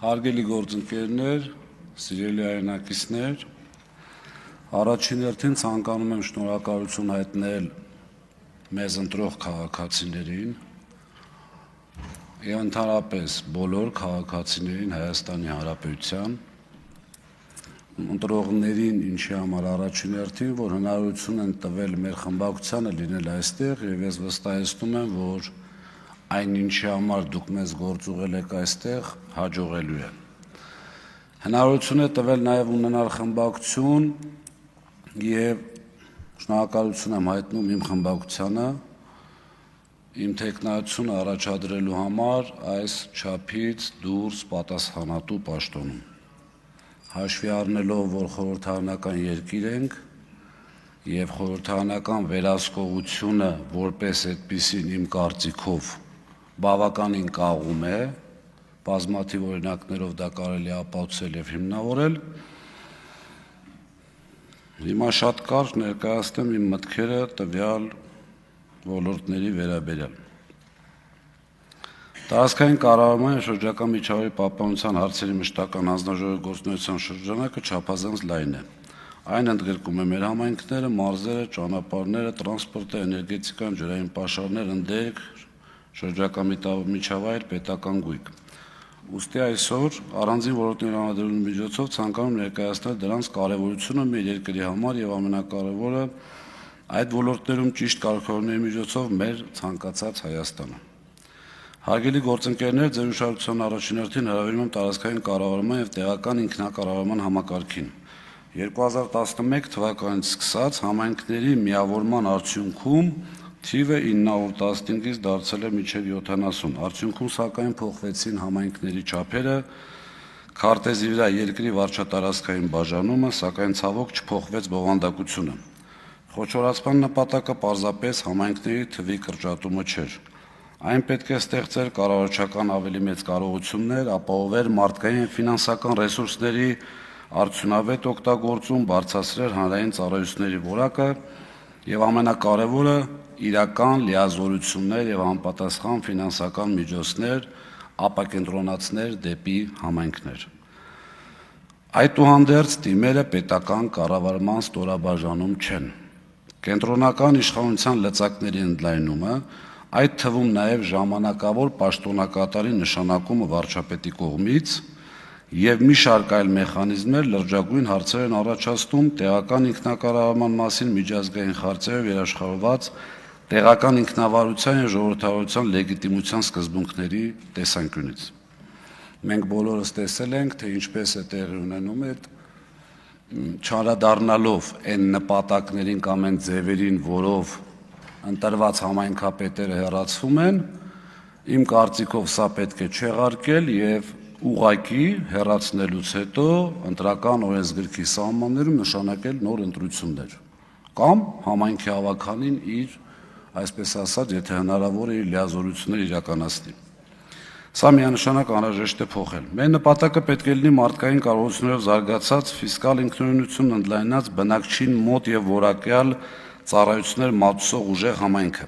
Հարգելի գործընկերներ, սիրելի հայրենակիցներ, առաջին հերթին ցանկանում եմ շնորհակալություն հայտնել մեզ ընտրող քաղաքացիներին եւ ընդհանրապես բոլոր քաղաքացիներին Հայաստանի Հանրապետության, ընտրողներին, ինչի համար առաջին հերթին, որ հնարավորություն են տվել մեր խմբակցությանը լինել այստեղ եւ ես վստահեցնում եմ, որ այն ինչի համար դուք մեզ գործուղել եք այստեղ հաջողելու է։ Հնարավորություն է տվել նաև ունենալ խմբակցություն եւ շնորհակալություն եմ հայտնում իմ խմբակցությանը իմ տեխնայությունը առաջադրելու համար այս չափից դուրս պատասխանատու պաշտոնում։ Հաշվի առնելով, որ խորհրդարանական երկիր ենք եւ խորհրդարանական վերահսկողությունը որպես այդպիսին իմ կարծիքով բավականին կաղում է, բազմաթիվ օրինակներով դա կարելի է ապացուցել եւ հիմնավորել։ Հիմա շատ կարճ ներկայացնեմ իմ մտքերը տվյալ ոլորտների վերաբերյալ։ Տարածքային կառավարման եւ շրջակա միջավայրի պահպանության հարցերի մշտական հանձնաժողովի գործունեության շրջանակը չափազանց լայն է։ Այն ընդգրկում է մեր համայնքները, մարզերը, ճանապարհները, տրանսպորտը, էներգետիկան, ջրային պաշարներ, ընդերք, շրջակա միջավայր, պետական գույք։ Ուստի այսօր առանձին ոլորտների համադրելու միջոցով ցանկանում ներկայացնել դրանց կարևորությունը մեր երկրի համար եւ ամենակարևորը այդ ոլորտներում ճիշտ կարգավորումների միջոցով մեր ցանկացած Հայաստանը։ Հարգելի գործընկերներ, ձեր ուշադրության առաջին հերթին հրավիրում եմ տարածքային կառավարման եւ տեղական ինքնակառավարման համակարգին։ 2011 թվականից սկսած համայնքների միավորման արդյունքում թիվը 915-ից դարձել է մինչև 70, արդյունքում սակայն փոխվեցին համայնքների չափերը, քարտեզի վրա երկրի վարչատարածքային բաժանումը, սակայն ցավոք չփոխվեց բովանդակությունը։ Խոշորացման նպատակը պարզապես համայնքների թվի կրճատումը չէր։ Այն պետք է ստեղծեր կառավարչական ավելի մեծ կարողություններ, ապահովեր մարդկային ֆինանսական ռեսուրսների արդյունավետ օգտագործում, բարձրացրեր հանրային ծառայությունների որակը եւ ամենակարևորը իրական լիազորություններ եւ համապատասխան ֆինանսական միջոցներ ապակենտրոնացներ դեպի համայնքներ։ Այդուհանդերձ դիմերը պետական կառավարման ստորաբաժանում չեն։ Կենտրոնական իշխանության լծակների ընդլայնումը, այդ թվում նաև ժամանակավոր պաշտոնակատարի նշանակումը վարչապետի կողմից եւ մի շարք այլ մեխանիզմներ լրջագույն հարցեր են առաջացնում տեղական ինքնակառավարման մասին միջազգային խարծերով երաշխավորված տեղական ինքնավարության եւ ժողովրդավարության լեգիտիմության սկզբունքների տեսանկյունից։ Մենք բոլորս տեսել ենք, թե ինչպես է տեղի ունենում այդ չարադառնալով այն նպատակներին կամ այն ձևերին, որով ընտրված համայնքապետերը հեռացվում են, իմ կարծիքով սա պետք է չեղարկել եւ ուղղակի հեռացնելուց հետո ընտրական օրենսգրքի սահմաններում նշանակել նոր ընտրություններ կամ համայնքի հավաքանին իր, այսպես ասած, եթե հնարավոր է իր լիազորությունները իրականացնի։ Սա միանշանակ անհրաժեշտ է փոխել։ Մեր նպատակը պետք է լինի մարդկային կարողություններով զարգացած ֆիսկալ ինքնուրույնություն ընդլայնած բնակչին մոտ եւ որակյալ ծառայություններ մատուցող ուժեղ համայնքը։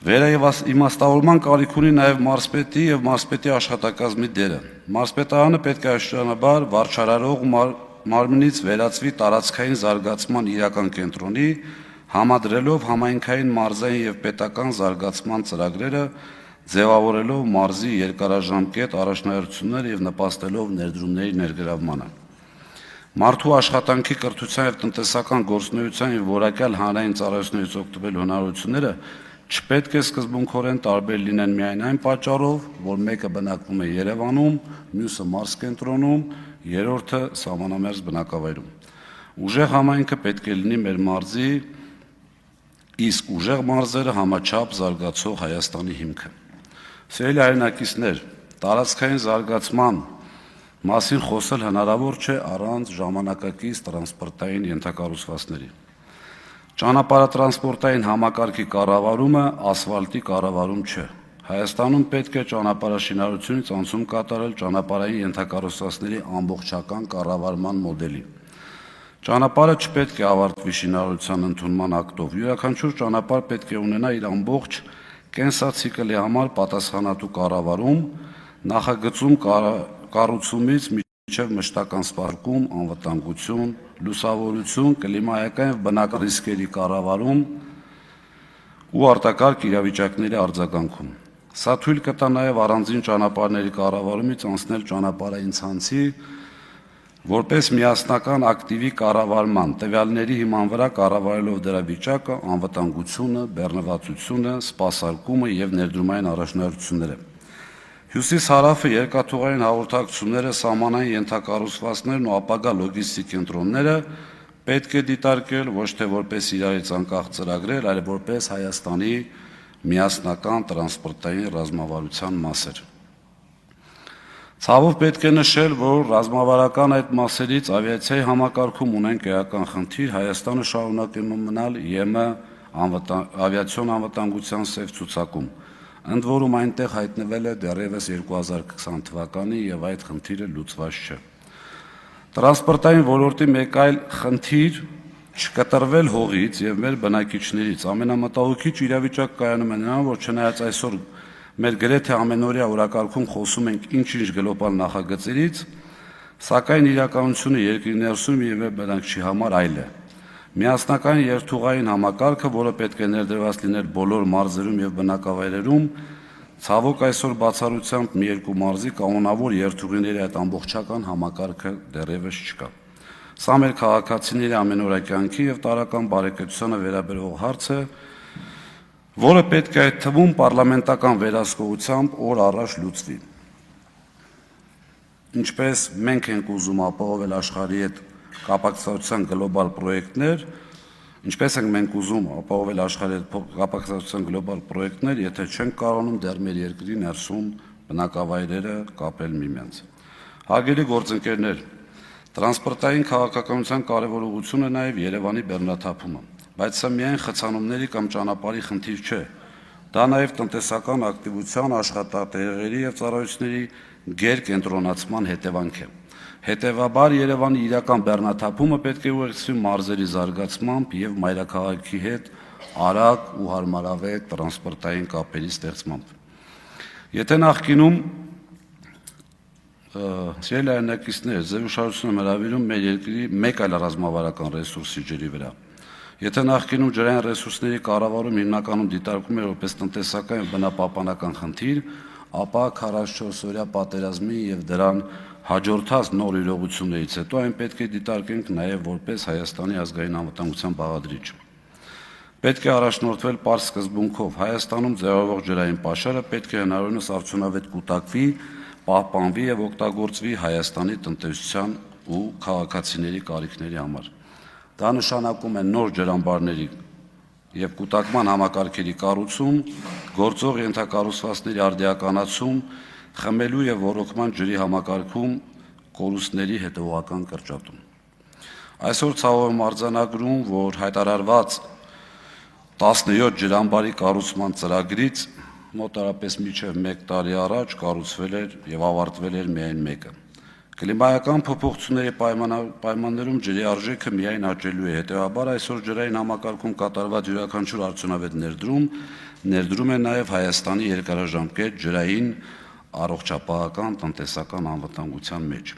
Վերաիմաստավորման կարիք ունի նաև մարզպետի եւ մարզպետի աշխատակազմի դերը։ Մարզպետարանը պետք է աշճանաբար վարչարարող մարմնից վերածվի տարածքային զարգացման իրական կենտրոնի, համադրելով համայնքային, մարզային եւ պետական զարգացման ծրագրերը, ձևավորելով մարզի երկարաժամկետ առաջնահերթությունները եւ նպաստելով ներդրումների ներգրավմանը։ Մարդու աշխատանքի կրթության եւ տնտեսական գործունեության եւ որակյալ հանրային ծառայություններից օգտվելու հնարավորությունները չպետք է սկզբունքորեն տարբեր լինեն միայն այն պատճառով, որ մեկը բնակվում է Երևանում, մյուսը մարզկենտրոնում, երրորդը սահմանամերձ բնակավայրում։ Ուժեղ համայնքը պետք է լինի մեր մարզի, իսկ ուժեղ մարզերը համաչափ զարգացող Հայաստանի հիմքը։ Սիրելի հայրենակիցներ, տարածքային զարգացման մասին խոսել հնարավոր չէ առանց ժամանակակից տրանսպորտային ենթակառուցվածքների։ Ճանապարհատրանսպորտային համակարգի կառավարումը ասֆալտի կառավարում չէ։ Հայաստանում պետք է ճանապարհաշինարարությունից անցում կատարել ճանապարհային ենթակառուցվածքների ամբողջական կառավարման մոդելի։ Ճանապարհը չպետք է ավարտվի շինարարության ընդունման ակտով։ Յուրաքանչյուր ճանապարհ պետք է ունենա իր ամբողջ կենսացիկլի համար պատասխանատու կառավարում, նախագծում կառուցումից մինչև մշտական սպառկում, անվտանգություն, լուսավորություն, կլիմայական եւ բնական ռիսկերի կառավարում ու արտակարգ իրավիճակների արձագանքում։ Սա թույլ կտա նաև առանձին ճանապարհների կառավարումից անցնել ճանապարհային ցանցի որպես միասնական ակտիվի կառավարման, տվյալների հիման վրա կառավարելով դրա վիճակը, անվտանգությունը, բեռնվածությունը, սպասարկումը եւ ներդրումային առաջնահերթությունները։ Հյուսիս-հարավը երկաթուղային հաղորդակցությունները, սահմանային ենթակառուցվածքներն ու ապագա լոգիստիկ կենտրոնները պետք է դիտարկել ոչ թե որպես իրարից անկախ ծրագրեր, այլ որպես Հայաստանի միասնական տրանսպորտային ռազմավարության մասեր։ Ցավով պետք է նշել, որ ռազմավարական այդ մասերից ավիացիայի համակարգում ունենք էական խնդիր, Հայաստանը շարունակում մնալ ԵՄ ավիացիոն անվտանգության սև ցուցակում, ընդ որում այնտեղ հայտնվել է դեռևս 2020 թվականին եւ այդ խնդիրը լուծված չէ։ Տրանսպորտային ոլորտի մեկ այլ խնդիր չկտրվել հողից եւ մեր բնակիչներից ամենամտահոգիչ իրավիճակ կայանում է նրան, որ չնայած այսօր մեր գրեթե ամենօրյա օրակարգում խոսում ենք ինչ-ինչ գլոբալ նախագծերից, սակայն իրականությունը երկրի ներսում եւ բնակչի համար այլ է։ Միասնական երթուղային համակարգը, որը պետք է ներդրված լիներ բոլոր մարզերում եւ բնակավայրերում, ցավոք այսօր բացառությամբ մի երկու մարզի կանոնավոր երթուղիների այդ ամբողջական համակարգը դեռևս չկա։ Սա մեր քաղաքացիների ամենօրյա կյանքի եւ տարրական բարեկեցությանը վերաբերող հարց է, որը պետք է այդ թվում պարլամենտական վերահսկողությամբ օր առաջ լուծվի։ Ինչպես մենք ենք ուզում ապահովել աշխարհի հետ կապակցության գլոբալ պրոյեկտներ, ինչպես ենք մենք ուզում ապահովել աշխարհի հետ կապակցության գլոբալ պրոյեկտներ, եթե չենք կարողանում դեռ մեր երկրի ներսում բնակավայրերը կապել միմյանց։ Հարգելի գործընկերներ, տրանսպորտային քաղաքականության կարևորությունը նաև Երևանի բեռնաթափումը, բայց սա միայն խցանումների կամ ճանապարհի խնդիր չէ։ Դա նաև տնտեսական ակտիվության, աշխատատեղերի եւ ծառայությունների գերկենտրոնացման հետևանք է։ Հետևաբար Երևանի իրական բեռնաթափումը պետք է ուղեկցվի մարզերի զարգացմամբ եւ մայրաքաղաքի հետ արագ ու հարմարավետ տրանսպորտային կապերի ստեղծմամբ։ Եթե նախկինում Սիրելի հայրենակիցներ, ձեր ուշադրությունը հրավիրում մեր երկրի մեկ այլ ռազմավարական ռեսուրսի ջրի վրա։ Եթե նախկինում ջրային ռեսուրսների կառավարում հիմնականում դիտարկում էր որպես տնտեսական եւ բնապահպանական խնդիր, ապա 44-օրյա պատերազմի եւ դրան հաջորդած նոր իրողություններից հետո այն պետք է դիտարկենք նաեւ որպես Հայաստանի ազգային անվտանգության բաղադրիչ։ Պետք է առաջնորդվել պարզ սկզբունքով Հայաստանում ձևավորվող ջրային պաշարը պետք է հնարավորինս արդյունավետ կուտակվի, պահպանվի եւ օգտագործվի Հայաստանի տնտեսության ու քաղաքացիների կարիքների համար։ Դա նշանակում է նոր ջրամբարների եւ կուտակման համակարգերի կառուցում, գործող ենթակառուցվածքների արդիականացում, խմելու եւ ոռոգման ջրի համակարգում, կորուստների հետեւողական կրճատում։ Այսօր ցավով եմ արձանագրում, որ հայտարարված 17 ջրամբարի կառուցման ծրագրից մոտարապես մինչև 1 տարի առաջ կառուցվել էր եւ ավարտվել էր միայն մեկը։ Կլիմայական փոփոխությունների պայմաններում ջրի արժեքը միայն աճելու է, հետեւաբար այսօր ջրային համակարգում կատարված յուրաքանչյուր արդյունավետ ներդրում է նաեւ Հայաստանի երկարաժամկետ ջրային առողջապահական տնտեսական անվտանգության մեջ։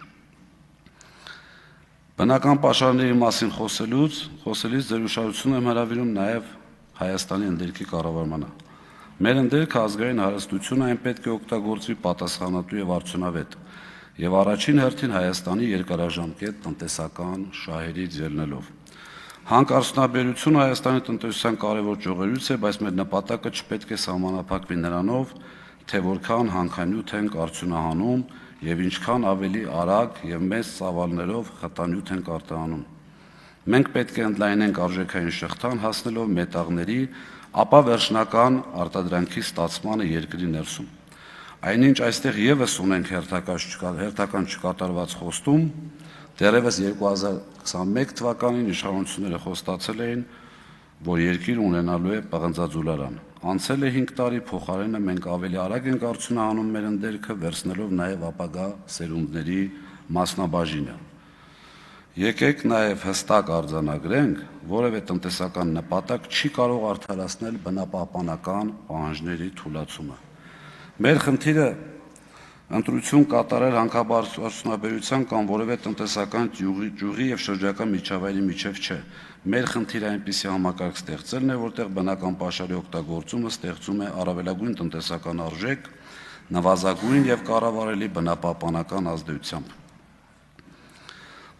Բնական պաշարների մասին խոսելիս ձեր ուշադրությունը եմ հրավիրում նաեւ Հայաստանի ընդերքի կառավարմանը։ Մեր ընդերքը ազգային հարստությունը այն պետք է օգտագործվի պատասխանատու եւ արդյունավետ եւ առաջին հերթին Հայաստանի երկարաժամկետ տնտեսական շահերից ելնելով։ Հանքարդյունաբերությունը Հայաստանի տնտեսության կարևոր ճյուղերից է, բայց մեր նպատակը չպետք է սահմանափակվի նրանով, թե որքան հանքանյութ ենք արդյունահանում եւ ինչքան ավելի արագ եւ մեծ ծավալներով խտանյութ ենք արտահանում։ Մենք պետք է ընդլայնենք արժեքային շղթան հասնելով մետաղների, ապա վերջնական արտադրանքի ստացմանը երկրի ներսում։ Այնինչ այստեղ եւս ունենք հերթական չկատարված խոստում, դեռևս 2021 թվականին իշխանությունները խոստացել էին, որ երկիրը ունենալու է պղնձաձուլարան։ Անցել է 5 տարի, փոխարենը մենք ավելի արագ ենք արդյունահանում մեր ընդերքը, վերցնելով նաեւ ապագա սերունդների մասնաբաժինը։ Եկեք նաև հստակ արձանագրենք, որևէ տնտեսական նպատակ չի կարող արդարացնել բնապահպանական պահանջների թուլացումը։ Մեր խնդիրը ընտրություն կատարել հանքաբարձրությունաբերության կամ որևէ տնտեսական ճյուղի եւ շրջակա միջավայրի միջև չէ։ Մեր խնդիրը այնպիսի համակարգ ստեղծելն է, որտեղ բնական պաշարի օգտագործումը ստեղծում է առավելագույն տնտեսական արժեք, նվազագույն եւ կառավարելի բնապահպանական ազդեցությամբ։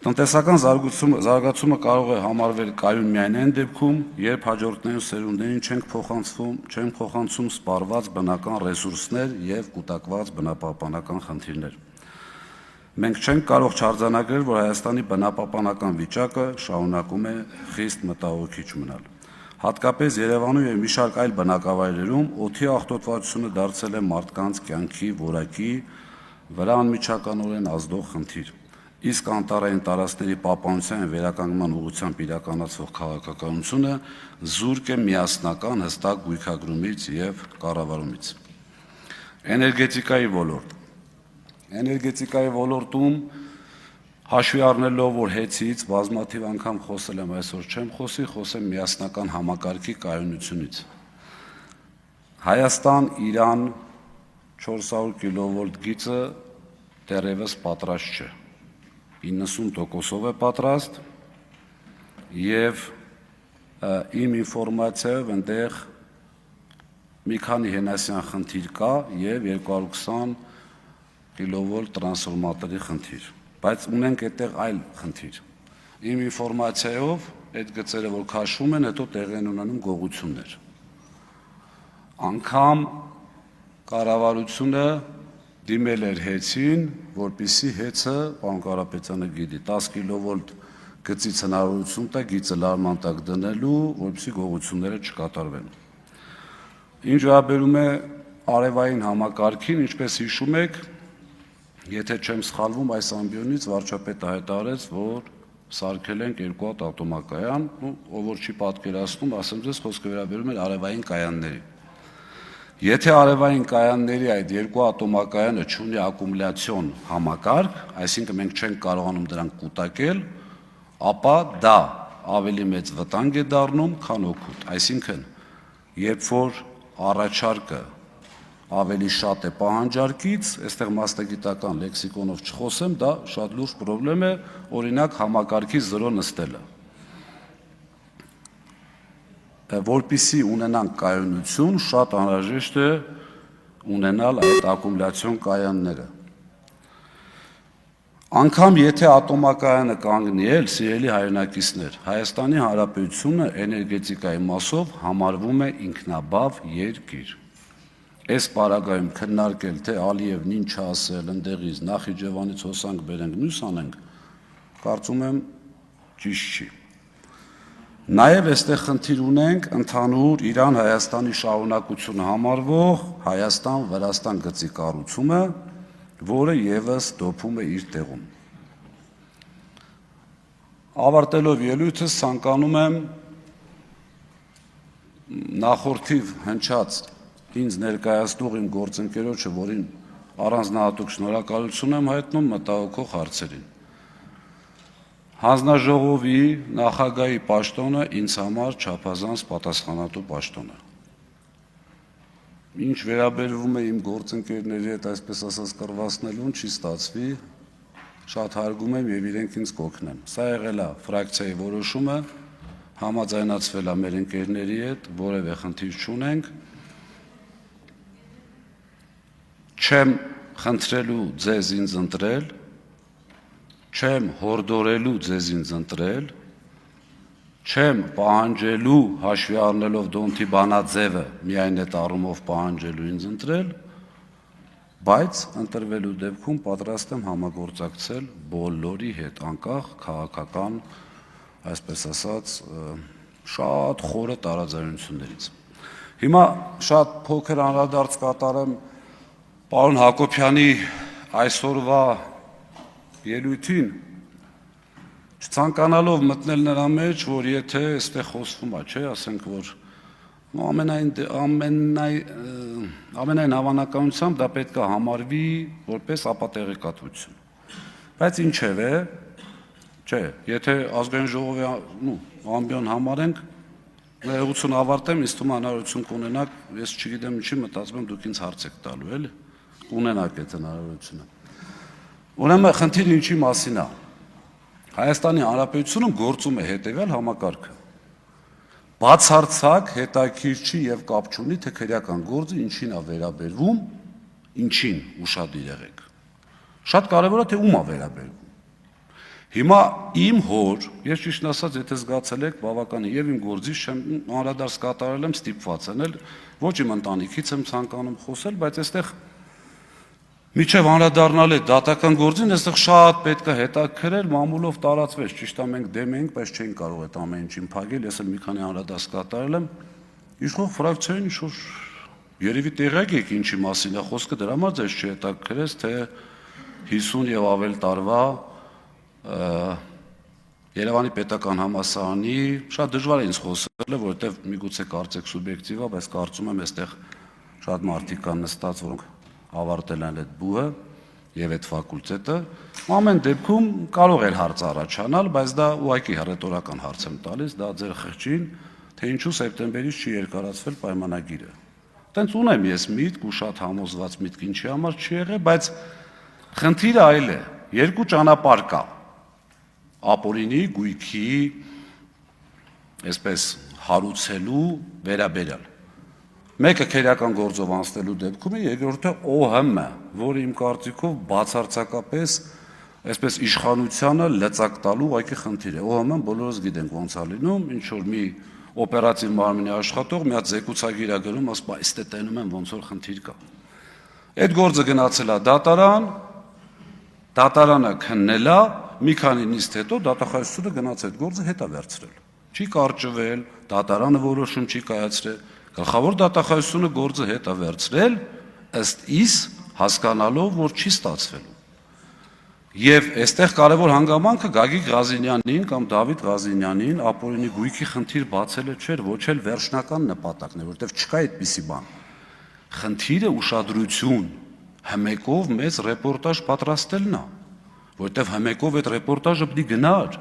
Տնտեսական զարգացումը կարող է համարվել կայուն միայն այն դեպքում, երբ հաջորդներին սերունդներին չեն փոխանցում սպառված բնական ռեսուրսներ եւ կուտակված բնապահպանական խնդիրներ։ Մենք չենք կարող չարձանագրել, որ Հայաստանի բնապահպանական վիճակը շարունակում է խիստ մտահոգիչ մնալ։ Հատկապես Երևանում եւ մի շարք այլ բնակավայրերում օդի աղտոտվածությունը դարձել է մարդկանց կյանքի որակի վրա անմիջականորեն ազդող խնդիր։ Իսկ անտառային տարածքների պահպանության եւ վերականգնման ուղղությամբ իրականացվող քաղաքականությունը զուրկ է միասնական հստակ գույքագրումից եւ կառավարումից։ Էներգետիկայի ոլորտում հաշվի առնելով, որ հեծից բազմաթիվ անգամ խոսել եմ, այսօր չեմ խոսեմ միասնական համակարգի կայունությունից։ Հայաստան-Իրան 400 կՎ գիծը դեռևս պատրաստ չէ։ 90%-ով է պատրաստ եւ իմ ինֆորմացիայով այնտեղ մի քանի հենասյան խնդիր կա եւ 220 կՎ տրանսֆորմատորի խնդիր, բայց ունենք այդտեղ այլ խնդիր։ Իմ ինֆորմացիայով այդ գծերը որ քաշվում են, հետո տեղի են ունենում գողություններ։ Անգամ կառավարությունը դիմել էր հեծին, որպեսզի հեծը, պարոն Կարապետյանը գիտի, 10 կՎ գծից հնարավորություն տա գիծը լարման տակ դնելու, որպեսզի գողությունները չկատարվեն։ Ինչ վերաբերում է արևային համակարգին, ինչպես հիշում եք, եթե չեմ սխալվում, այս ամբիոնից վարչապետը հայտարարեց, որ սարքել ենք 2 հատ ատոմակայան, ով որ չի պատկերացնում, ասեմ ձեզ, խոսքը վերաբերում է արևային կայանների։ Եթե արևային կայանների այդ 2 ատոմակայանը չունի ակումուլյացիոն համակարգ, այսինքն մենք չենք կարողանում դրանք կուտակել, ապա դա ավելի մեծ վտանգ է դառնում, քան օգուտ։ Այսինքն, երբ որ առաջարկը ավելի շատ է պահանջարկից, այստեղ մասնագիտական լեքսիկոնով չխոսեմ, դա շատ լուրջ խնդրեմ է, օրինակ համակարգի 0 նստելը։ Որպեսզի ունենանք կայունություն, շատ անհրաժեշտ է ունենալ այդ ակումուլյացիոն կայանները։ Անգամ եթե ատոմակայանը կանգնի էլ, սիրելի հայրենակիցներ, Հայաստանի Հանրապետությունը էներգետիկայի մասով համարվում է ինքնաբավ երկիր։ Այս պարագայում քննարկել, թե Ալիևն ինչ ասել, ընդեղից Նախիջևանից հոսանք բերենք, մյուս անենք, կարծում եմ ճիշտ չի։ Նաև այստեղ խնդիր ունենք ընդհանուր Իրան-Հայաստանի շարունակությունը համարվող Հայաստան-Վրաստան գծի կառուցումը, որը եւս դոփում է իր տեղում։ Ավարտելով ելույթս ցանկանում եմ նախորդիվ հնչած ինձ ներկայացնող իմ գործընկերոջը, որին առանձնահատուկ շնորհակալություն եմ հայտնում մտահոգող հարցերին։ Հանձնաժողովի նախագահի պաշտոնը ինձ համար չափազանց պատասխանատու պաշտոն է։ Ինչ վերաբերվում է իմ գործընկերների հետ, այսպես ասած, կռվացնելուն, չի ստացվի, շատ հարգում եմ եւ իրենք ինձ կօգնեն։ Սա եղել է ֆրակցիայի որոշումը, համաձայնացվել է մեր ընկերների հետ, որևէ խնդիր չունենք։ Չեմ խնդրելու ձեզ ինձ ընտրել, չեմ հորդորելու ձեզ ինձ ընտրել, չեմ պահանջելու հաշվի առնելով Դոնթի բանաձևը միայն այդ առումով պահանջելու ինձ ընտրել, բայց ընտրվելու դեպքում պատրաստ եմ համագործակցել բոլորի հետ, անկախ քաղաքական, այսպես ասած, շատ խորը տարաձայնություններից։ Հիմա շատ փոքր անդրադարձ կատարեմ պարոն Հակոբյանի այսօրվա ելույթին, չցանկանալով մտնել նրա մեջ, որ եթե այստեղ խոսվում է, չէ, ասենք, որ ամենայն հավանականությամբ դա պետք է համարվի որպես ապատեղեկատվություն։ Բայց ինչևէ, չէ, եթե ազգային ժողովի ամբիոն համարենք, ներողություն ավարտեմ, ինձ թվում է հնարավորություն կունենաք, ես չգիտեմ ինչի մտածում եմ դուք ինձ հարց եք տալու, էլի։ ունենաք այդ հնարավորությունը։ Ուրեմն խնդիրը ինչի մասին է։ Հայաստանի Հանրապետությունում գործում է հետևյալ համակարգը։ Բացարձակ հետաքրքիր չի եւ կապ չունի, թե քրեական գործը ինչին է վերաբերվում, ինչին ուշադիր եղեք։ Շատ կարևոր է, թե ում է վերաբերվում։ Հիմա իմ հոր, ես ճիշտ ասած, եթե զգացել եք, բավականին եւ իմ գործից չեմ անդրադարձ կատարել եմ, ստիպված եմ, ոչ իմ ընտանիքից եմ ցանկանում խոսել, բայց այստեղ միջև անդրադառնալ է դատական գործին, այստեղ շատ պետք է հետաքրքրել, մամուլով տարածվեց, ճիշտ է մենք դեմ ենք, բայց չենք կարող այդ ամեն ինչին փակել, ես էլ մի քանի անդրադարձ կատարել եմ, իշխող ֆրակցիային ինչ-որ երևի տեղյակ եք ինչի մասին է խոսքը, դրա համար ձեզ չհետաքրքրեց, թե 50 եւ ավել տարվա Երևանի պետական համալսարանի շատ դժվար է ինձ խոսել, որովհետև միգուցե կարծեք սուբյեկտիվ է, բայց կարծում եմ այստեղ շատ մարդիկ կան նստած, որոնք ավարտել են այդ բուհը եւ այդ ֆակուլտետը, ամեն դեպքում կարող էր հարց առաջանալ, բայց դա ուղղակի հռետորական հարց եմ տալիս, դա ձեր խղճին, թե ինչու սեպտեմբերից չի երկարացվել պայմանագիրը։ Տենց ունեմ ես միտք ու շատ համոզված միտք ինչի համար չի եղել, բայց խնդիրը այլ է, երկու ճանապարհ կա։ Ապօրինի գույքի այսպես հարուցելու վերաբերյալ։ Մեկը քրեական գործով անցնելու դեպքում է, երկրորդը ՕՀՄ, որը իմ կարծիքով բացարձակապես այսպես իշխանությանը լծակ տալու ուղղակի խնդիր է։ ՕՀՄ-ն բոլորս գիտենք ոնց է լինում, ինչ որ մի օպերատիվ մարմնի աշխատող մի հատ զեկուցագիր է գրում, ասում է, «Այստե տենում եմ ոնց որ խնդիր կա»։ Այդ գործը գնացել է դատարան, դատարանը քննել է, մի քանի նիստ հետո դատախազությունը գնաց այդ գործը հետ է վերցրել։ Չի կարճվել, դատարանը որոշում չի կայացրել, գլխավոր դատախազությունը գործը հետ է վերցրել, ըստ իս հասկանալով, որ չի ստացվելու։ Եվ այստեղ կարևոր հանգամանքը Գագիկ Ղազինյանին կամ Դավիթ Ղազինյանին ապօրինի գույքի խնդիր բացելը չէր, ոչ էլ վերջնական նպատակն է, որովհետև չկա այդպիսի բան։ Խնդիրը ուշադրություն, հմեկով մեծ ռեպորտաժ պատրաստելն է, որովհետև հմեկով այդ ռեպորտաժը պետք է գնար,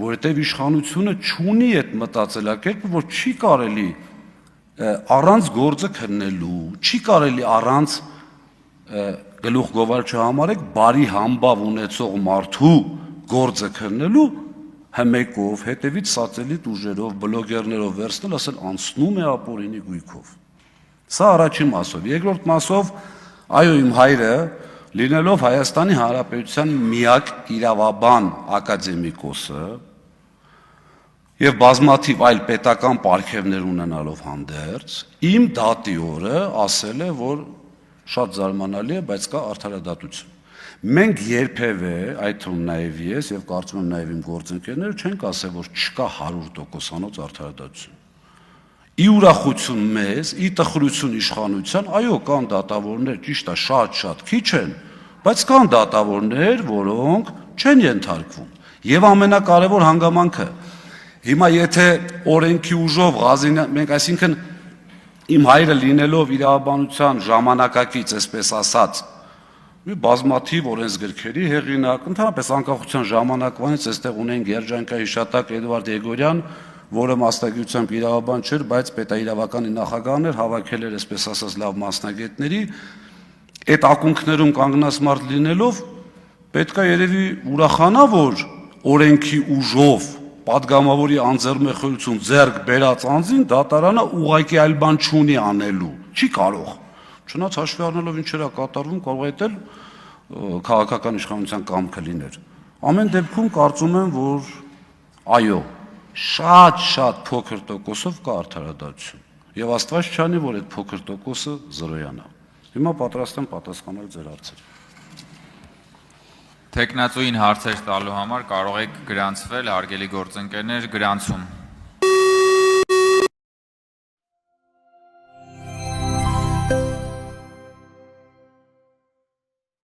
որովհետև իշխանությունը չունի այդ մտածելակերպը, որ չի կարելի առանց գործը քննելու, չի կարելի առանց գլուխ գովար չհամարեք բարի համբավ ունեցող մարդու գործը քննելու հմեկով, հետևից սատելիտ ուժերով, բլոգերներով վերցնել, ասել անցնում է ապօրինի գույքով։ Սա առաջին մասով, երկրորդ մասով, այո, իմ հայրը լինելով Հայաստանի Հանրապետության միակ իրավաբան ակադեմիկոսը եւ բազմաթիվ այլ պետական պարգևներ ունենալով հանդերձ, իմ դատի օրը ասել է, որ շատ զարմանալի է, բայց կա արդարադատություն։ Մենք երբևէ, այդ թվում նաեւ ես եւ կարծում եմ նաեւ իմ գործընկերները չենք ասել, որ չկա 100%-անոց արդարադատություն։ Ի ուրախություն մեզ, ի տխրություն իշխանության, այո, կան դատավորներ, ճիշտ է, շատ քիչ են, բայց կան դատավորներ, որոնք չեն ենթարկվում։ Եվ ամենակարևոր հանգամանքը, հիմա եթե օրենքի ուժով Ղազինյան, մենք այսինքն իմ հայրը լինելով իրավաբանության ժամանակակից, այսպես ասած, մի բազմաթիվ օրենսգրքերի հեղինակ, ընդհանրապես անկախության ժամանակվանից այստեղ ունենք երջանկահիշատակ Էդվարդ Եգորյան, որը մասնագիտությամբ իրավաբան չէր, բայց պետաիրավականի նախագահն էր, հավաքել էր, այսպես ասած, լավ մասնագետների, այդ ակունքներում կանգնած մարդ լինելով, պետք է երևի ուրախանա, որ օրենքի ուժով պատգամավորի անձեռնմխելիություն ձեռք բերած անձին դատարանը ուղղակի այլ բան չունի անելու, չի կարող։ Չնայած հաշվի առնելով ինչեր է կատարվում, կարող է դա քաղաքական իշխանության կամքը լիներ։ Ամեն դեպքում կարծում եմ, որ այո, շատ փոքր տոկոսով կա արդարադատություն։ Եվ Աստված չանի, որ այդ փոքր տոկոսը զրոյանա։ Հիմա պատրաստ եմ պատասխանել ձեր հարցերին։ Տեխնացուին հարցեր տալու համար կարող եք գրանցվել, հարգելի գործընկերներ, գրանցում։